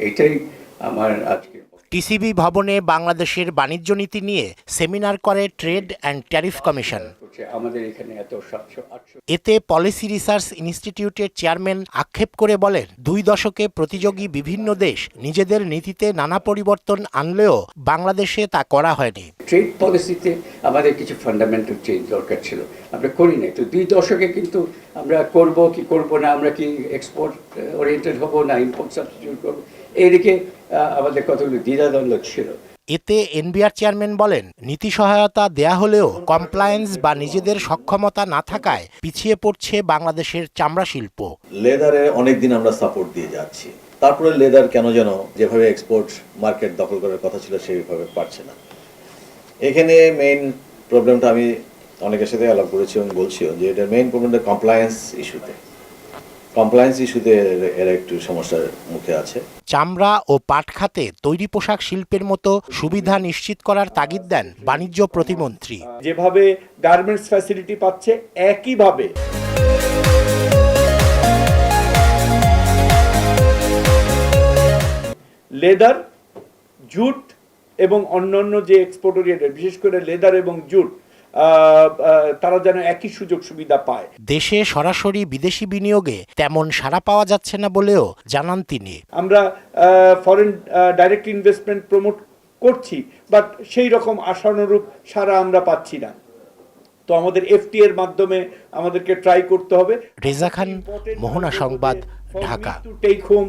এইটাই আমার আজকে। টিসিবি ভবনে বাংলাদেশের বাণিজ্য নীতি নিয়ে সেমিনার করে ট্রেড অ্যান্ড ট্যারিফ কমিশন। আমাদের এখানে এত 700-800। এতে পলিসি রিসার্চ ইনস্টিটিউটের চেয়ারম্যান আক্ষেপ করে বলেন, 2 দশকে প্রতিযোগী বিভিন্ন দেশ নিজেদের নীতিতে নানা পরিবর্তন আনলেও বাংলাদেশে তা করা হয়নি। ট্রেড পলিসিতে আমাদের কিছু ফান্ডামেন্টাল চেঞ্জ দরকার ছিল, আমরা করি নাই। তো 2 দশকে কিন্তু আমরা করব কি করব না, আমরা কি এক্সপোর্ট ওরিয়েন্টেড হব না ইম্পোর্ট সাবস্টিটিউট করব, এইদিকে আমাদের কতগুলো দ্বিধাদ্বন্দ্ব ছিল। এতে এনবিআর চেয়ারম্যান বলেন, নীতি সহায়তা দেয়া হলেও কমপ্লায়েন্স বা নিজেদের সক্ষমতা না থাকায় পিছিয়ে পড়ছে বাংলাদেশের চামড়া শিল্প। লেদারে অনেকদিন আমরা সাপোর্ট দিয়ে যাচ্ছি, তারপরে লেদার কেন যেন যেভাবে এক্সপোর্ট মার্কেট দখল করার কথা ছিল সেইভাবে পারছে না। এখানে মেইন প্রবলেমটা আমি অনেকের সাথে আলাপ করেছি এবং বলছিও যে এটা মেইন প্রবলেমটা কমপ্লায়েন্স ইস্যুতে এরা একটু সমস্যার মুখে আছে। চামড়া ও পাট খাতে তৈরি পোশাক শিল্পের মতো সুবিধা নিশ্চিত করার তাগিদ দেন বাণিজ্য প্রতিমন্ত্রী। যেভাবে গার্মেন্টস ফ্যাসিলিটি পাচ্ছে একইভাবে লেদার, জুট এবং অন্যান্য যে এক্সপোর্ট ওরিয়েন্টেড, বিশেষ করে লেদার এবং জুট, তারা যেন একই সুযোগ সুবিধা পায়। দেশে সরাসরি বিদেশি বিনিয়োগে তেমন সাড়া পাওয়া যাচ্ছে না বলেও জানান তিনি। আমরা ফরেন ডাইরেক্ট ইনভেস্টমেন্ট প্রমোট করছি, বাট সেই রকম আশানুরূপ সাড়া আমরা পাচ্ছি না। তো আমাদের এফটি এর মাধ্যমে আমাদেরকে ট্রাই করতে হবে। রেজা খান, মোহনা সংবাদ, ঢাকা। Take home